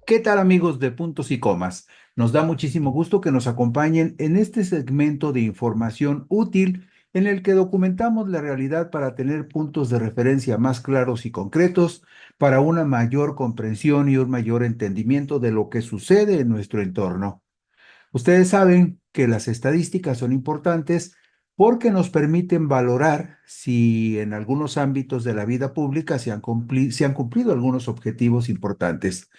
¿Qué tal amigos de Puntos y Comas? Nos da muchísimo gusto que nos acompañen en este segmento de información útil en el que documentamos la realidad para tener puntos de referencia más claros y concretos para una mayor comprensión y un mayor entendimiento de lo que sucede en nuestro entorno. Ustedes saben que las estadísticas son importantes porque nos permiten valorar si en algunos ámbitos de la vida pública se han cumplido algunos objetivos importantes.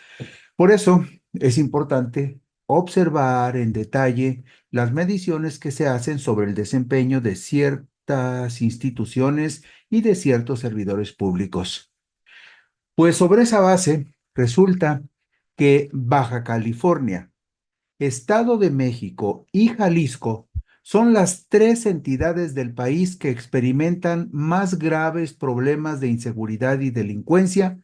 Por eso es importante observar en detalle las mediciones que se hacen sobre el desempeño de ciertas instituciones y de ciertos servidores públicos. Pues sobre esa base, resulta que Baja California, Estado de México y Jalisco son las tres entidades del país que experimentan más graves problemas de inseguridad y delincuencia,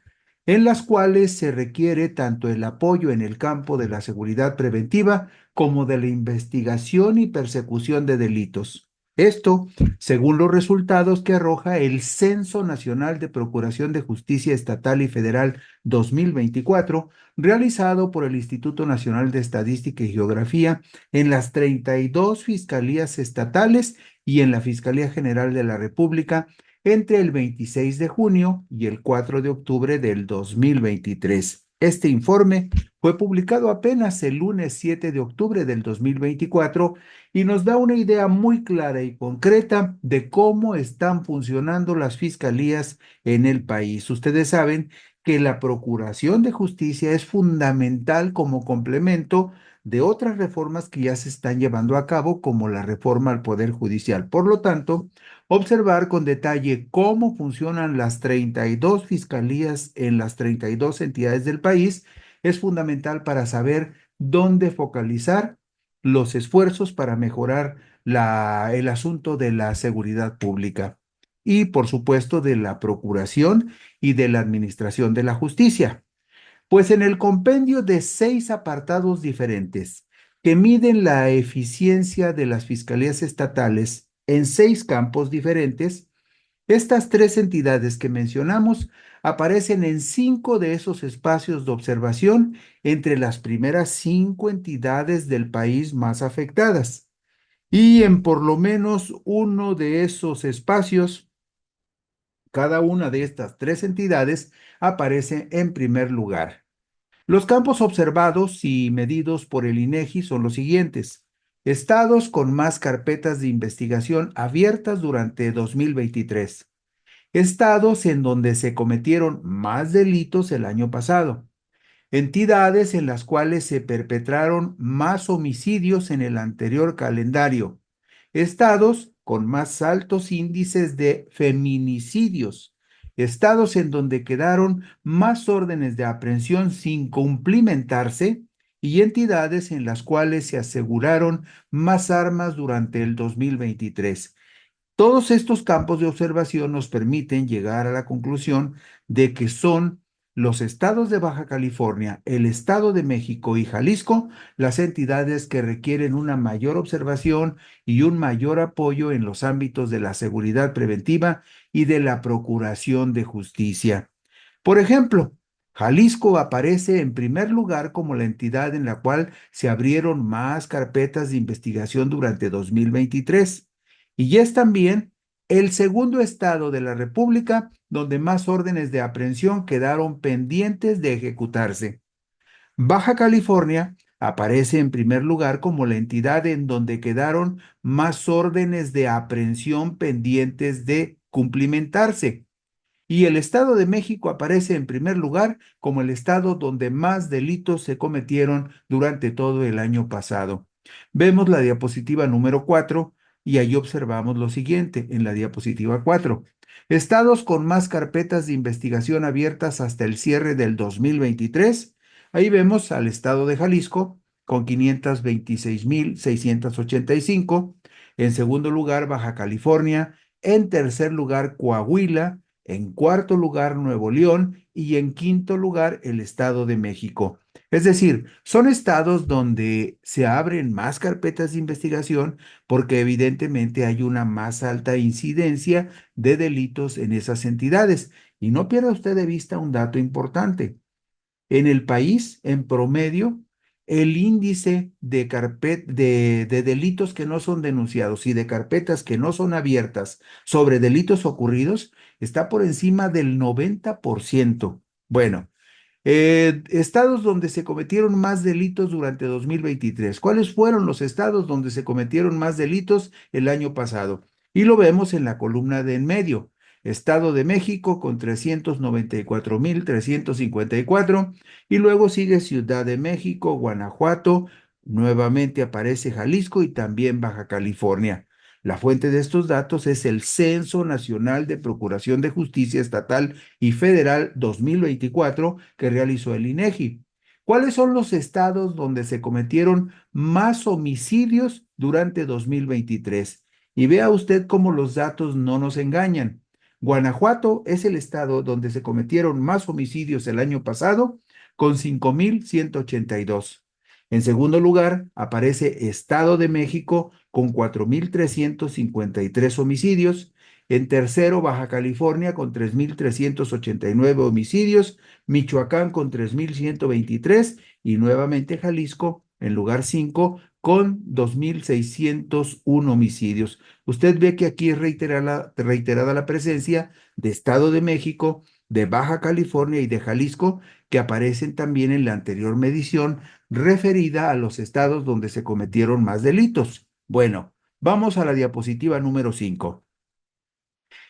en las cuales se requiere tanto el apoyo en el campo de la seguridad preventiva como de la investigación y persecución de delitos. Esto, según los resultados que arroja el Censo Nacional de Procuración de Justicia Estatal y Federal 2024, realizado por el Instituto Nacional de Estadística y Geografía en las 32 fiscalías estatales y en la Fiscalía General de la República entre el 26 de junio y el 4 de octubre del 2023. Este informe fue publicado apenas el lunes 7 de octubre del 2024 y nos da una idea muy clara y concreta de cómo están funcionando las fiscalías en el país. Ustedes saben que la procuración de justicia es fundamental como complemento de otras reformas que ya se están llevando a cabo, como la reforma al Poder Judicial. Por lo tanto, observar con detalle cómo funcionan las 32 fiscalías en las 32 entidades del país es fundamental para saber dónde focalizar los esfuerzos para mejorar el asunto de la seguridad pública y, por supuesto, de la procuración y de la administración de la justicia. Pues en el compendio de 6 apartados diferentes que miden la eficiencia de las fiscalías estatales en 6 campos diferentes, estas tres entidades que mencionamos aparecen en 5 de esos espacios de observación entre las primeras 5 entidades del país más afectadas. Y en por lo menos uno de esos espacios, cada una de estas tres entidades aparece en primer lugar. Los campos observados y medidos por el INEGI son los siguientes. Estados con más carpetas de investigación abiertas durante 2023. Estados en donde se cometieron más delitos el año pasado. Entidades en las cuales se perpetraron más homicidios en el anterior calendario. Estados con más altos índices de feminicidios. Estados en donde quedaron más órdenes de aprehensión sin cumplimentarse y entidades en las cuales se aseguraron más armas durante el 2023. Todos estos campos de observación nos permiten llegar a la conclusión de que son los estados de Baja California, el Estado de México y Jalisco las entidades que requieren una mayor observación y un mayor apoyo en los ámbitos de la seguridad preventiva y de la procuración de justicia. Por ejemplo, Jalisco aparece en primer lugar como la entidad en la cual se abrieron más carpetas de investigación durante 2023 y es también el segundo estado de la República donde más órdenes de aprehensión quedaron pendientes de ejecutarse. Baja California aparece en primer lugar como la entidad en donde quedaron más órdenes de aprehensión pendientes de cumplimentarse. Y el Estado de México aparece en primer lugar como el estado donde más delitos se cometieron durante todo el año pasado. Vemos la diapositiva número 4 y ahí observamos lo siguiente en la diapositiva 4. Estados con más carpetas de investigación abiertas hasta el cierre del 2023. Ahí vemos al estado de Jalisco con 526,685. En segundo lugar, Baja California. En tercer lugar, Coahuila. En cuarto lugar, Nuevo León y en quinto lugar, el Estado de México. Es decir, son estados donde se abren más carpetas de investigación porque evidentemente hay una más alta incidencia de delitos en esas entidades. Y no pierda usted de vista un dato importante. En el país, en promedio, el índice de delitos que no son denunciados y de carpetas que no son abiertas sobre delitos ocurridos está por encima del 90%. Bueno, estados donde se cometieron más delitos durante 2023. ¿Cuáles fueron los estados donde se cometieron más delitos el año pasado? Y lo vemos en la columna de en medio. Estado de México con 394,354 y luego sigue Ciudad de México, Guanajuato, nuevamente aparece Jalisco y también Baja California. La fuente de estos datos es el Censo Nacional de Procuración de Justicia Estatal y Federal 2024 que realizó el INEGI. ¿Cuáles son los estados donde se cometieron más homicidios durante 2023? Y vea usted cómo los datos no nos engañan. Guanajuato es el estado donde se cometieron más homicidios el año pasado, con 5,182. En segundo lugar, aparece Estado de México con 4,353 homicidios. En tercero, Baja California con 3,389 homicidios. Michoacán con 3,123 y nuevamente Jalisco en lugar 5 con 2,601 homicidios. Usted ve que aquí es reiterada la presencia de Estado de México, de Baja California y de Jalisco, que aparecen también en la anterior medición referida a los estados donde se cometieron más delitos. Bueno, vamos a la diapositiva número 5.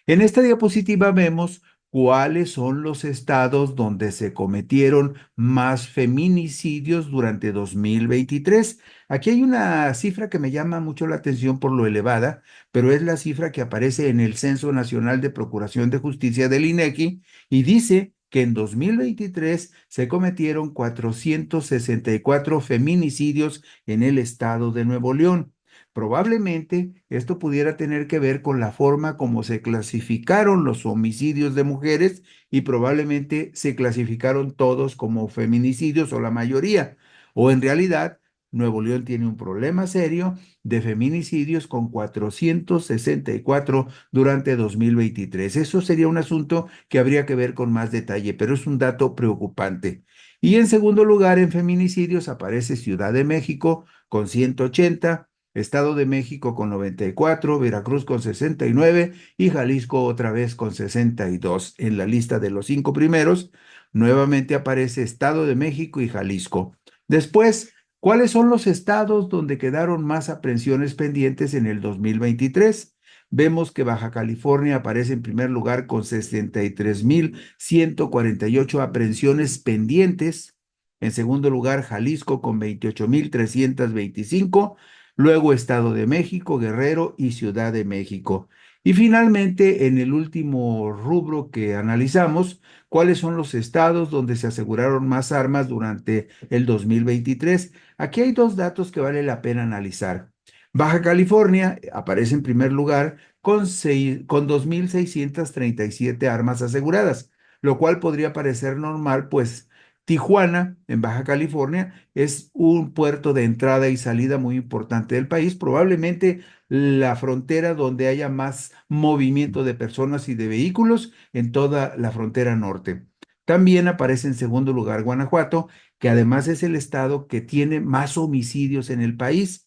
En esta diapositiva vemos cuáles son los estados donde se cometieron más feminicidios durante 2023. Aquí hay una cifra que me llama mucho la atención por lo elevada, pero es la cifra que aparece en el Censo Nacional de Procuración de Justicia del INEGI y dice que en 2023 se cometieron 464 feminicidios en el estado de Nuevo León. Probablemente esto pudiera tener que ver con la forma como se clasificaron los homicidios de mujeres y probablemente se clasificaron todos como feminicidios o la mayoría. O en realidad, Nuevo León tiene un problema serio de feminicidios con 464 durante 2023. Eso sería un asunto que habría que ver con más detalle, pero es un dato preocupante. Y en segundo lugar, en feminicidios aparece Ciudad de México con 180. Estado de México con 94, Veracruz con 69 y Jalisco otra vez con 62. En la lista de los 5 primeros, nuevamente aparece Estado de México y Jalisco. Después, ¿cuáles son los estados donde quedaron más aprehensiones pendientes en el 2023? Vemos que Baja California aparece en primer lugar con 63,148 aprehensiones pendientes. En segundo lugar, Jalisco con 28,325. Luego Estado de México, Guerrero y Ciudad de México. Y finalmente, en el último rubro que analizamos, ¿cuáles son los estados donde se aseguraron más armas durante el 2023? Aquí hay dos datos que vale la pena analizar. Baja California aparece en primer lugar con 2,637 armas aseguradas, lo cual podría parecer normal, pues Tijuana, en Baja California, es un puerto de entrada y salida muy importante del país, probablemente la frontera donde haya más movimiento de personas y de vehículos en toda la frontera norte. También aparece en segundo lugar Guanajuato, que además es el estado que tiene más homicidios en el país.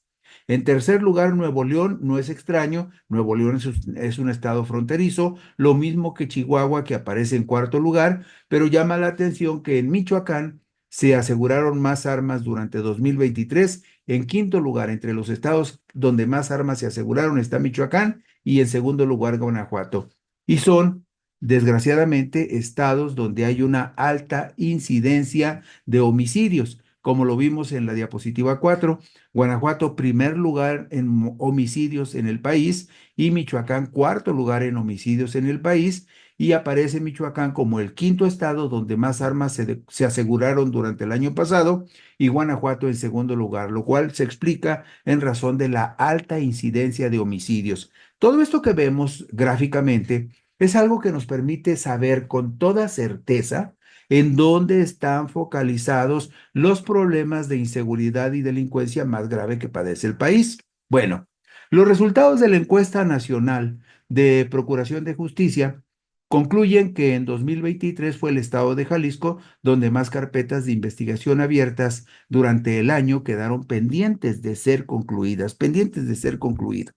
En tercer lugar, Nuevo León, no es extraño, Nuevo León es un estado fronterizo, lo mismo que Chihuahua, que aparece en cuarto lugar, pero llama la atención que en Michoacán se aseguraron más armas durante 2023. En quinto lugar, entre los estados donde más armas se aseguraron está Michoacán y en segundo lugar Guanajuato. Y son, desgraciadamente, estados donde hay una alta incidencia de homicidios, como lo vimos en la diapositiva 4. Guanajuato, primer lugar en homicidios en el país, y Michoacán, cuarto lugar en homicidios en el país, y aparece Michoacán como el quinto estado donde más armas se aseguraron durante el año pasado, y Guanajuato en segundo lugar, lo cual se explica en razón de la alta incidencia de homicidios. Todo esto que vemos gráficamente es algo que nos permite saber con toda certeza en dónde están focalizados los problemas de inseguridad y delincuencia más grave que padece el país. Bueno, los resultados de la encuesta nacional de Procuración de Justicia concluyen que en 2023 fue el estado de Jalisco donde más carpetas de investigación abiertas durante el año quedaron pendientes de ser concluidas, pendientes de ser concluidas.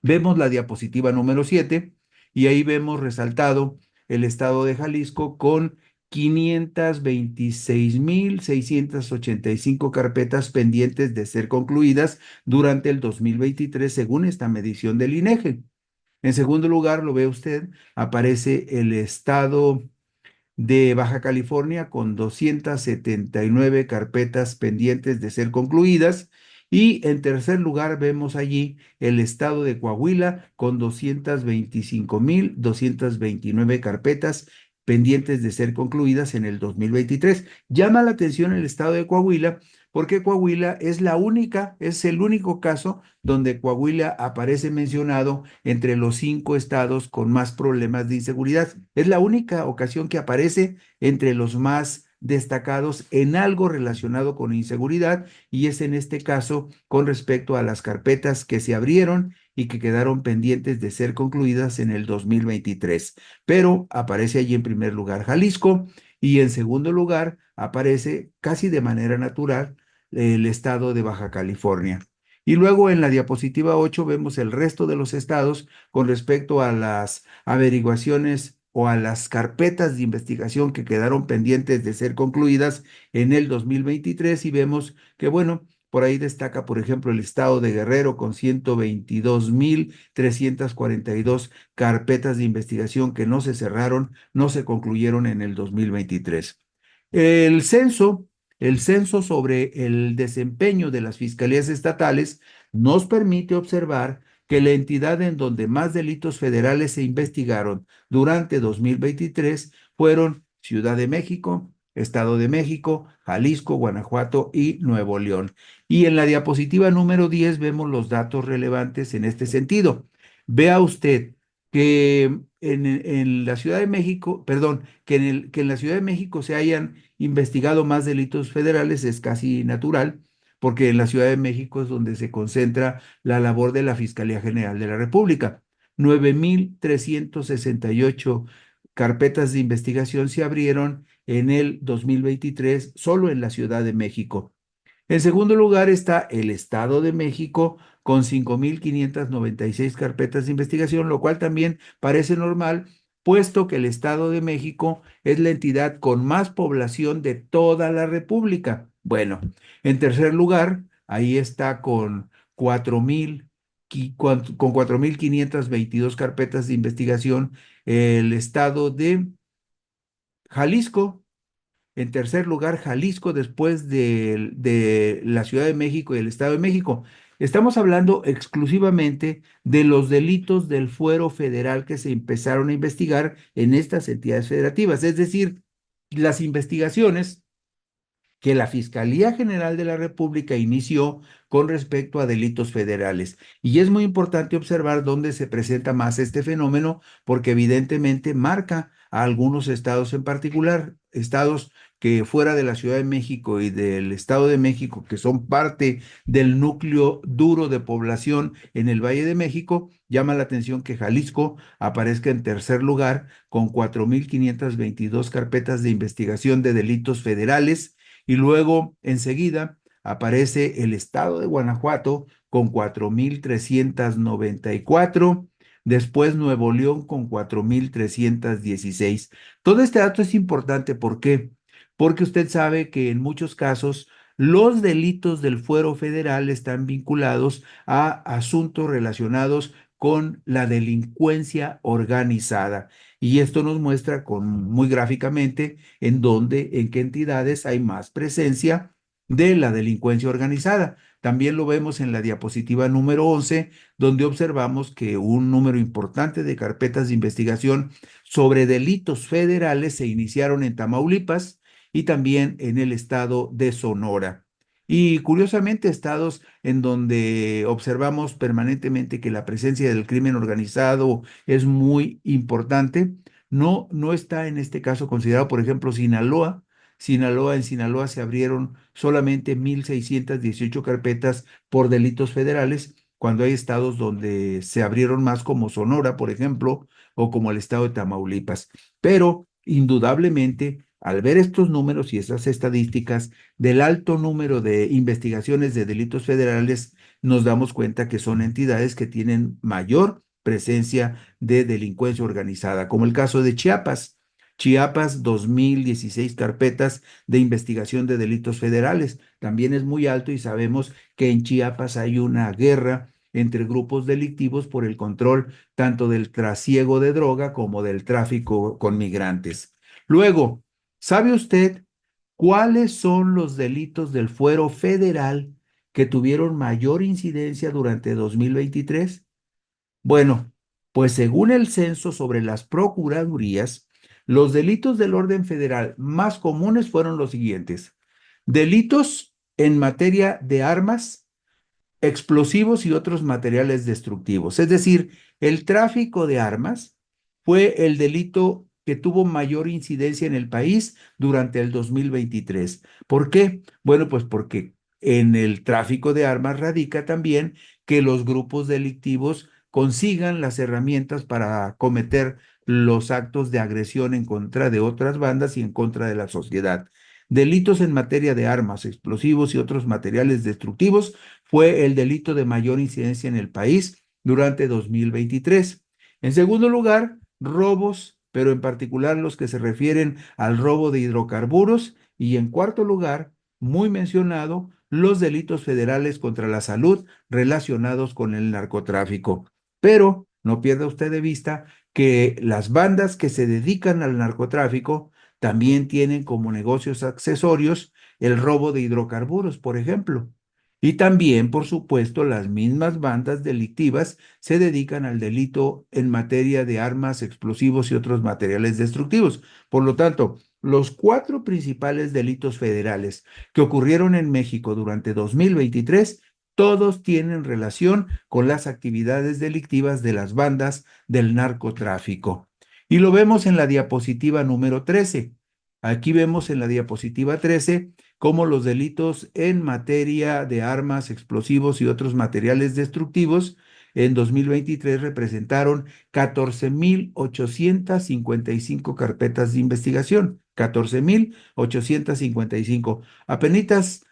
Vemos la diapositiva número 7 y ahí vemos resaltado el estado de Jalisco con 526.685 carpetas pendientes de ser concluidas durante el 2023, según esta medición del INEGI. En segundo lugar, lo ve usted, aparece el estado de Baja California con 279 carpetas pendientes de ser concluidas. Y en tercer lugar vemos allí el estado de Coahuila con 225.229 carpetas pendientes de ser concluidas en el 2023. Llama la atención el estado de Coahuila porque Coahuila es el único caso donde Coahuila aparece mencionado entre los 5 estados con más problemas de inseguridad. Es la única ocasión que aparece entre los más destacados en algo relacionado con inseguridad, y es en este caso con respecto a las carpetas que se abrieron y que quedaron pendientes de ser concluidas en el 2023. Pero aparece allí en primer lugar Jalisco y en segundo lugar aparece casi de manera natural el estado de Baja California. Y luego en la diapositiva 8 vemos el resto de los estados con respecto a las averiguaciones o a las carpetas de investigación que quedaron pendientes de ser concluidas en el 2023, y vemos que, bueno, por ahí destaca, por ejemplo, el estado de Guerrero con 122.342 carpetas de investigación que no se cerraron, no se concluyeron en el 2023. El censo, el censo sobre el desempeño de las fiscalías estatales nos permite observar que la entidad en donde más delitos federales se investigaron durante 2023 fueron Ciudad de México, Estado de México, Jalisco, Guanajuato y Nuevo León. Y en la diapositiva número 10 vemos los datos relevantes en este sentido. Vea usted que en la Ciudad de México, perdón, que en la Ciudad de México se hayan investigado más delitos federales es casi natural, porque en la Ciudad de México es donde se concentra la labor de la Fiscalía General de la República. 9.368 carpetas de investigación se abrieron en el 2023 solo en la Ciudad de México. En segundo lugar está el Estado de México con 5.596 carpetas de investigación, lo cual también parece normal, puesto que el Estado de México es la entidad con más población de toda la República. Bueno, en tercer lugar, ahí está con 4.522 carpetas de investigación el Estado de Jalisco. En tercer lugar, Jalisco, después de la Ciudad de México y el Estado de México. Estamos hablando exclusivamente de los delitos del fuero federal que se empezaron a investigar en estas entidades federativas, es decir, las investigaciones que la Fiscalía General de la República inició con respecto a delitos federales. Y es muy importante observar dónde se presenta más este fenómeno, porque evidentemente marca a algunos estados en particular, estados que fuera de la Ciudad de México y del Estado de México, que son parte del núcleo duro de población en el Valle de México, llama la atención que Jalisco aparezca en tercer lugar con 4.522 carpetas de investigación de delitos federales y luego enseguida aparece el estado de Guanajuato con 4.394, después Nuevo León con 4.316. Todo este dato es importante, ¿por qué? Porque usted sabe que en muchos casos los delitos del fuero federal están vinculados a asuntos relacionados con la delincuencia organizada. Y esto nos muestra muy gráficamente en qué entidades hay más presencia de la delincuencia organizada. También lo vemos en la diapositiva número 11, donde observamos que un número importante de carpetas de investigación sobre delitos federales se iniciaron en Tamaulipas y también en el estado de Sonora. Y curiosamente, estados en donde observamos permanentemente que la presencia del crimen organizado es muy importante, no está en este caso considerado, por ejemplo, Sinaloa. En Sinaloa se abrieron solamente 1.618 carpetas por delitos federales, cuando hay estados donde se abrieron más como Sonora, por ejemplo, o como el estado de Tamaulipas. Pero indudablemente, al ver estos números y esas estadísticas del alto número de investigaciones de delitos federales, nos damos cuenta que son entidades que tienen mayor presencia de delincuencia organizada, como el caso de Chiapas. Chiapas, 2.016 carpetas de investigación de delitos federales. También es muy alto y sabemos que en Chiapas hay una guerra entre grupos delictivos por el control tanto del trasiego de droga como del tráfico con migrantes. Luego, ¿sabe usted cuáles son los delitos del fuero federal que tuvieron mayor incidencia durante 2023? Bueno, pues según el censo sobre las procuradurías, los delitos del orden federal más comunes fueron los siguientes: delitos en materia de armas, explosivos y otros materiales destructivos. Es decir, el tráfico de armas fue el delito que tuvo mayor incidencia en el país durante el 2023. ¿Por qué? Bueno, pues porque en el tráfico de armas radica también que los grupos delictivos consigan las herramientas para cometer los actos de agresión en contra de otras bandas y en contra de la sociedad. Delitos en materia de armas, explosivos y otros materiales destructivos fue el delito de mayor incidencia en el país durante 2023. En segundo lugar, robos, pero en particular los que se refieren al robo de hidrocarburos. Y en cuarto lugar, muy mencionado, los delitos federales contra la salud relacionados con el narcotráfico. Pero no pierda usted de vista que las bandas que se dedican al narcotráfico también tienen como negocios accesorios el robo de hidrocarburos, por ejemplo. Y también, por supuesto, las mismas bandas delictivas se dedican al delito en materia de armas, explosivos y otros materiales destructivos. Por lo tanto, los cuatro principales delitos federales que ocurrieron en México durante 2023, todos tienen relación con las actividades delictivas de las bandas del narcotráfico. Y lo vemos en la diapositiva número 13. Aquí vemos en la diapositiva 13 cómo los delitos en materia de armas, explosivos y otros materiales destructivos en 2023 representaron 14.855 carpetas de investigación. 14.855. Apenitas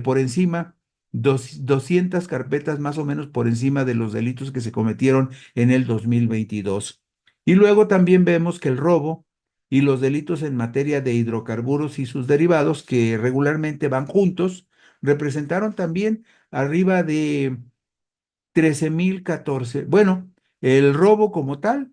por encima, 200 carpetas más o menos por encima de los delitos que se cometieron en el 2022. Y luego también vemos que el robo y los delitos en materia de hidrocarburos y sus derivados, que regularmente van juntos, representaron también arriba de 13.014. Bueno, el robo como tal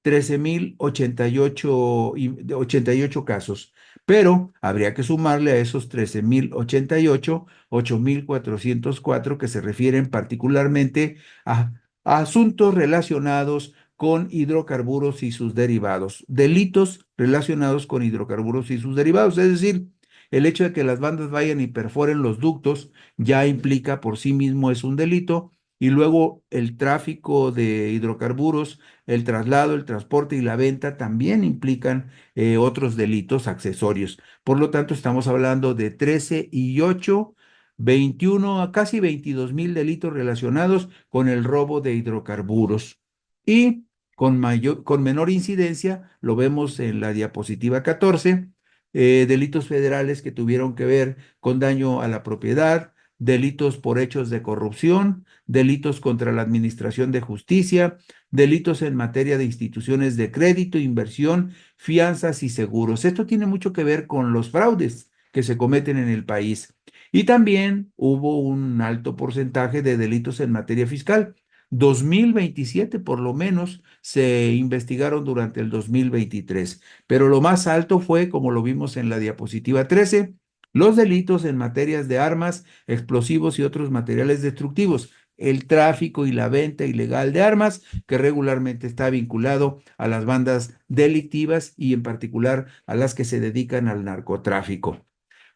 13.088 88 casos, pero habría que sumarle a esos 13.088, 8.404 que se refieren particularmente a asuntos relacionados con hidrocarburos y sus derivados, delitos relacionados con hidrocarburos y sus derivados, es decir, el hecho de que las bandas vayan y perforen los ductos ya implica por sí mismo es un delito y luego el tráfico de hidrocarburos, el traslado, el transporte y la venta también implican otros delitos accesorios. Por lo tanto, estamos hablando de 13 y 8, 21 a casi 22,000 delitos relacionados con el robo de hidrocarburos. Y con menor incidencia, lo vemos en la diapositiva 14, delitos federales que tuvieron que ver con daño a la propiedad, delitos por hechos de corrupción, delitos contra la administración de justicia, delitos en materia de instituciones de crédito, inversión, fianzas y seguros. Esto tiene mucho que ver con los fraudes que se cometen en el país. Y también hubo un alto porcentaje de delitos en materia fiscal. 2027 por lo menos se investigaron durante el 2023, pero lo más alto fue, como lo vimos en la diapositiva 13, los delitos en materias de armas, explosivos y otros materiales destructivos, el tráfico y la venta ilegal de armas, que regularmente está vinculado a las bandas delictivas y en particular a las que se dedican al narcotráfico.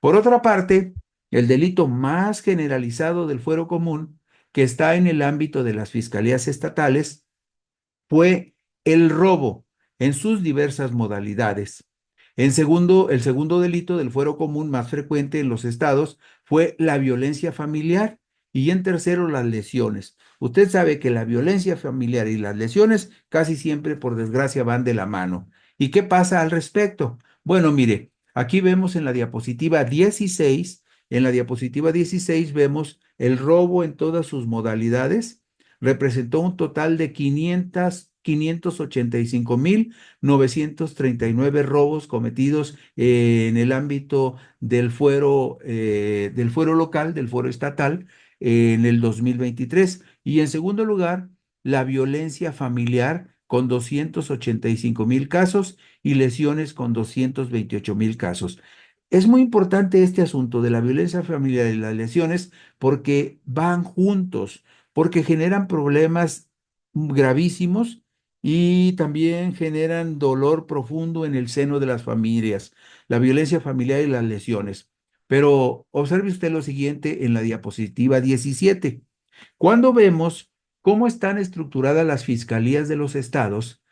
Por otra parte, el delito más generalizado del fuero común, que está en el ámbito de las fiscalías estatales, fue el robo en sus diversas modalidades. El segundo delito del fuero común más frecuente en los estados fue la violencia familiar y en tercero las lesiones. Usted sabe que la violencia familiar y las lesiones casi siempre, por desgracia, van de la mano. ¿Y qué pasa al respecto? Bueno, mire, aquí vemos en la diapositiva 16 vemos el robo en todas sus modalidades representó un total de 585,939 robos cometidos en el ámbito del fuero local, del fuero estatal, en el 2023. Y en segundo lugar, la violencia familiar con 285,000 casos y lesiones con 228,000 casos. Es muy importante este asunto de la violencia familiar y las lesiones porque van juntos, porque generan problemas gravísimos y también generan dolor profundo en el seno de las familias, la violencia familiar y las lesiones. Pero observe usted lo siguiente en la diapositiva 17. Cuando vemos cómo están estructuradas las fiscalías de los estados,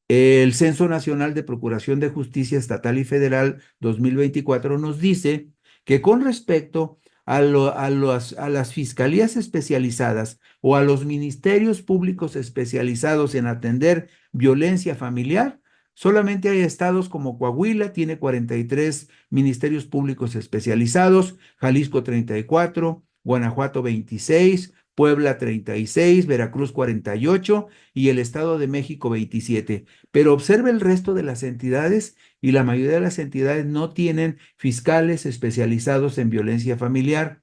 el Censo Nacional de Procuración de Justicia Estatal y Federal 2024 nos dice que con respecto a las fiscalías especializadas o a los ministerios públicos especializados en atender violencia familiar, solamente hay estados como Coahuila, tiene 43 ministerios públicos especializados, Jalisco 34, Guanajuato 26, Puebla 36, Veracruz 48 y el Estado de México 27. Pero observe el resto de las entidades y la mayoría de las entidades no tienen fiscales especializados en violencia familiar.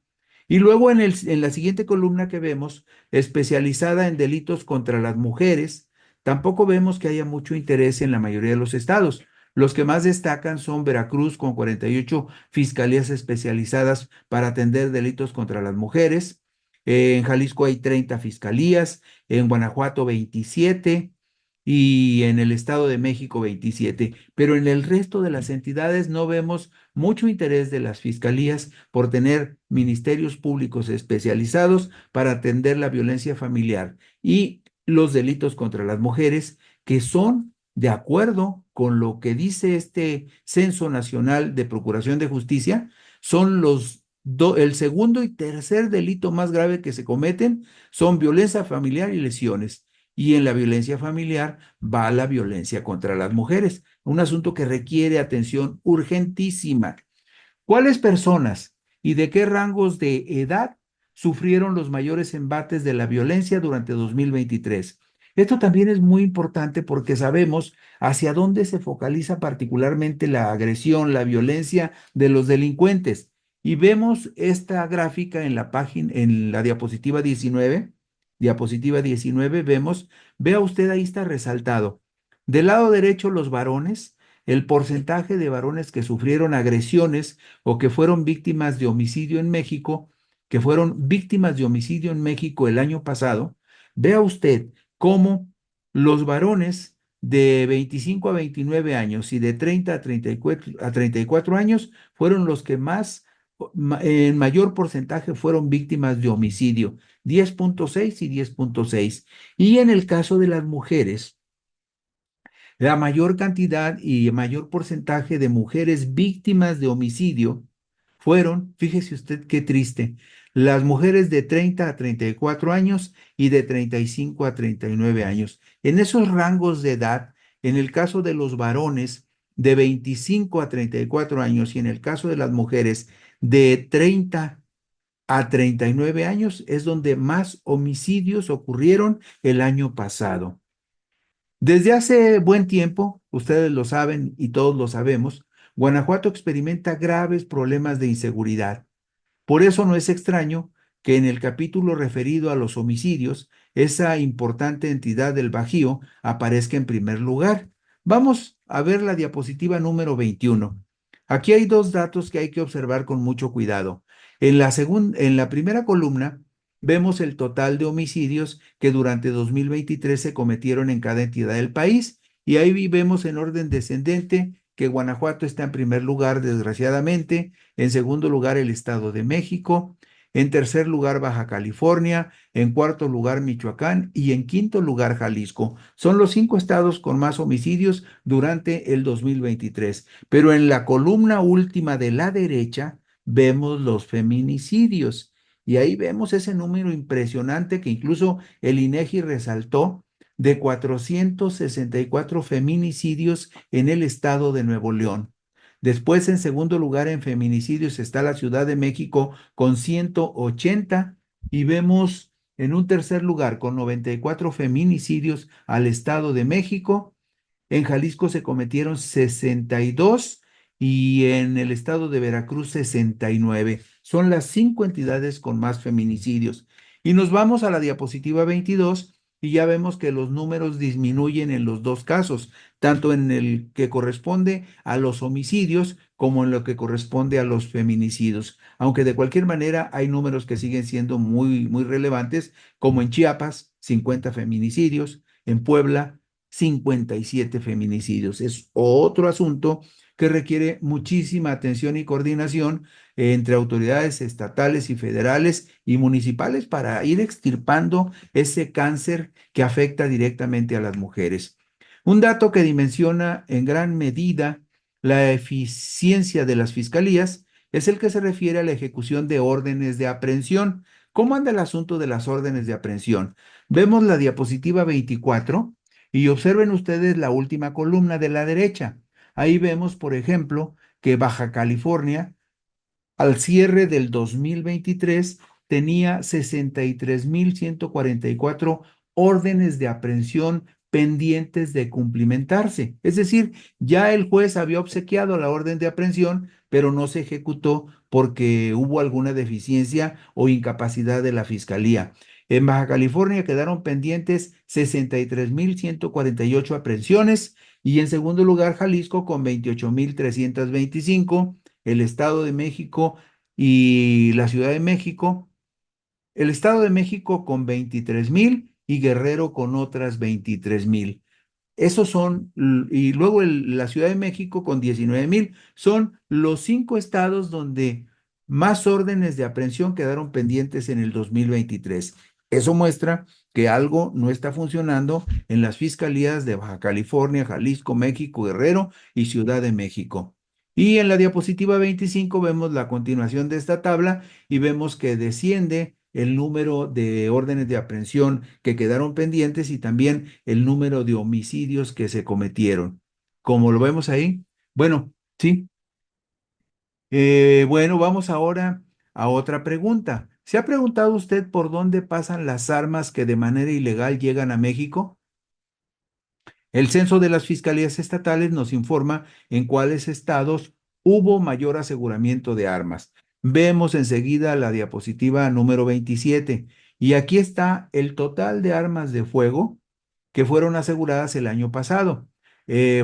Y luego en la siguiente columna que vemos, especializada en delitos contra las mujeres, tampoco vemos que haya mucho interés en la mayoría de los estados. Los que más destacan son Veracruz con 48 fiscalías especializadas para atender delitos contra las mujeres. En Jalisco hay 30 fiscalías, en Guanajuato 27 y en el Estado de México 27, pero en el resto de las entidades no vemos mucho interés de las fiscalías por tener ministerios públicos especializados para atender la violencia familiar y los delitos contra las mujeres, que son, de acuerdo con lo que dice este Censo Nacional de Procuración de Justicia, son el segundo y tercer delito más grave que se cometen son violencia familiar y lesiones. Y en la violencia familiar va la violencia contra las mujeres, un asunto que requiere atención urgentísima. ¿Cuáles personas y de qué rangos de edad sufrieron los mayores embates de la violencia durante 2023? Esto también es muy importante porque sabemos hacia dónde se focaliza particularmente la agresión, la violencia de los delincuentes. Y vemos esta gráfica en la página, en la diapositiva 19. Diapositiva 19, vea usted ahí está resaltado. Del lado derecho, los varones, el porcentaje de varones que sufrieron agresiones o que fueron víctimas de homicidio en México, que fueron víctimas de homicidio en México el año pasado, vea usted cómo los varones de 25 a 29 años y de 30 a 34 años fueron los que más En mayor porcentaje fueron víctimas de homicidio, 10,6 y 10,6. Y en el caso de las mujeres, la mayor cantidad y mayor porcentaje de mujeres víctimas de homicidio fueron, fíjese usted qué triste, las mujeres de 30 a 34 años y de 35 a 39 años. En esos rangos de edad, en el caso de los varones de 25 a 34 años y en el caso de las mujeres de 30 a 39 años, es donde más homicidios ocurrieron el año pasado. Desde hace buen tiempo, ustedes lo saben y todos lo sabemos, Guanajuato experimenta graves problemas de inseguridad. Por eso no es extraño que en el capítulo referido a los homicidios, esa importante entidad del Bajío aparezca en primer lugar. Vamos a ver la diapositiva número 21. Aquí hay dos datos que hay que observar con mucho cuidado. En la primera columna vemos el total de homicidios que durante 2023 se cometieron en cada entidad del país y ahí vemos en orden descendente que Guanajuato está en primer lugar, desgraciadamente, en segundo lugar el Estado de México, en tercer lugar Baja California, en cuarto lugar Michoacán y en quinto lugar Jalisco. Son los 5 estados con más homicidios durante el 2023. Pero en la columna última de la derecha vemos los feminicidios. Y ahí vemos ese número impresionante que incluso el INEGI resaltó de 464 feminicidios en el estado de Nuevo León. Después, en segundo lugar, en feminicidios está la Ciudad de México con 180 y vemos en un tercer lugar con 94 feminicidios al Estado de México. En Jalisco se cometieron 62 y en el estado de Veracruz 69. Son las 5 entidades con más feminicidios. Y nos vamos a la diapositiva 22 y ya vemos que los números disminuyen en los dos casos, tanto en el que corresponde a los homicidios como en lo que corresponde a los feminicidios. Aunque de cualquier manera hay números que siguen siendo muy relevantes, como en Chiapas, 50 feminicidios, en Puebla, 57 feminicidios. Es otro asunto que requiere muchísima atención y coordinación entre autoridades estatales y federales y municipales para ir extirpando ese cáncer que afecta directamente a las mujeres. Un dato que dimensiona en gran medida la eficiencia de las fiscalías es el que se refiere a la ejecución de órdenes de aprehensión. ¿Cómo anda el asunto de las órdenes de aprehensión? Vemos la diapositiva 24 y observen ustedes la última columna de la derecha. Ahí vemos, por ejemplo, que Baja California al cierre del 2023 tenía 63,144 órdenes de aprehensión pendientes de cumplimentarse. Es decir, ya el juez había obsequiado la orden de aprehensión, pero no se ejecutó porque hubo alguna deficiencia o incapacidad de la fiscalía. En Baja California quedaron pendientes 63,148 aprehensiones y en segundo lugar Jalisco con 28,325, el Estado de México y la Ciudad de México, el Estado de México con 23,000 y Guerrero con otras 23,000. Esos son, y luego la Ciudad de México con 19,000. Son los 5 estados donde más órdenes de aprehensión quedaron pendientes en el 2023. Eso muestra que algo no está funcionando en las fiscalías de Baja California, Jalisco, México, Guerrero y Ciudad de México. Y en la diapositiva 25 vemos la continuación de esta tabla y vemos que desciende el número de órdenes de aprehensión que quedaron pendientes y también el número de homicidios que se cometieron. Como lo vemos ahí. Bueno, sí. Bueno, vamos ahora a otra pregunta. ¿Se ha preguntado usted por dónde pasan las armas que de manera ilegal llegan a México? El censo de las fiscalías estatales nos informa en cuáles estados hubo mayor aseguramiento de armas. Vemos enseguida la diapositiva número 27 y aquí está el total de armas de fuego que fueron aseguradas el año pasado.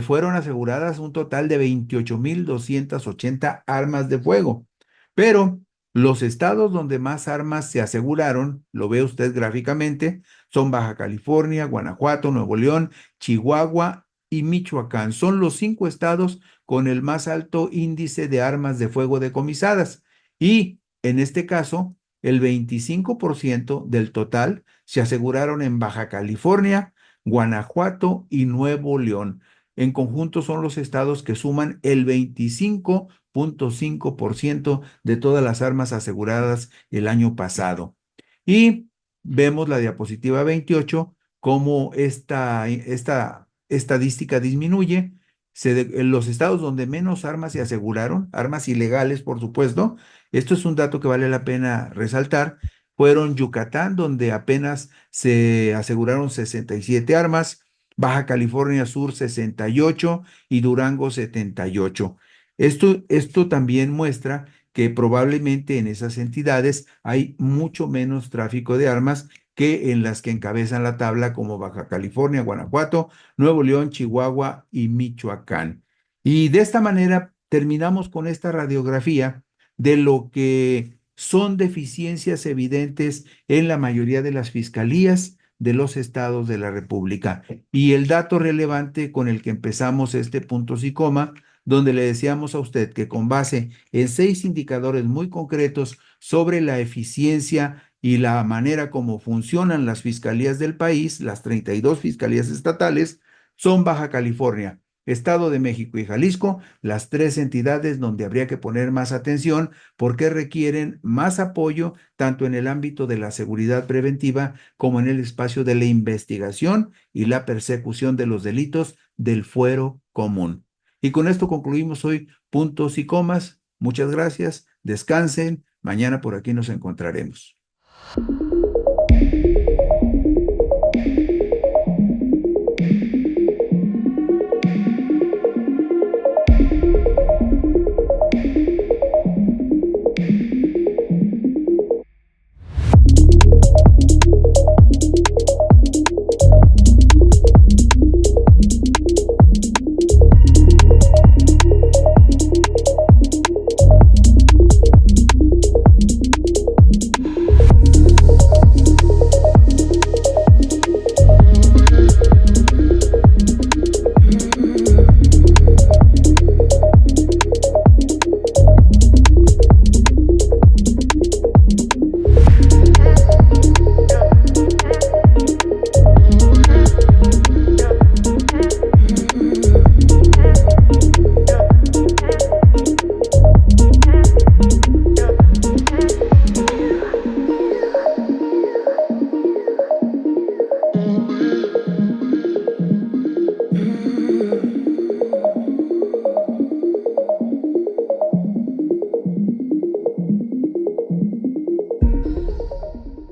Fueron aseguradas un total de 28,280 armas de fuego, pero los estados donde más armas se aseguraron, lo ve usted gráficamente, son Baja California, Guanajuato, Nuevo León, Chihuahua y Michoacán. Son los 5 estados con el más alto índice de armas de fuego decomisadas. Y en este caso, el 25% del total se aseguraron en Baja California, Guanajuato y Nuevo León. En conjunto son los estados que suman el 25.5% de todas las armas aseguradas el año pasado. Y vemos la diapositiva 28, cómo esta estadística disminuye. En los estados donde menos armas se aseguraron, armas ilegales, por supuesto, esto es un dato que vale la pena resaltar, fueron Yucatán, donde apenas se aseguraron 67 armas, Baja California Sur 68 y Durango 78. Esto también muestra que probablemente en esas entidades hay mucho menos tráfico de armas que en las que encabezan la tabla como Baja California, Guanajuato, Nuevo León, Chihuahua y Michoacán. Y de esta manera terminamos con esta radiografía de lo que son deficiencias evidentes en la mayoría de las fiscalías de los estados de la República. Y el dato relevante con el que empezamos este puntos y coma, donde le decíamos a usted que con base en 6 indicadores muy concretos sobre la eficiencia y la manera como funcionan las fiscalías del país, las 32 fiscalías estatales, son Baja California, Estado de México y Jalisco, las 3 entidades donde habría que poner más atención porque requieren más apoyo tanto en el ámbito de la seguridad preventiva como en el espacio de la investigación y la persecución de los delitos del fuero común. Y con esto concluimos hoy puntos y comas. Muchas gracias, descansen, mañana por aquí nos encontraremos.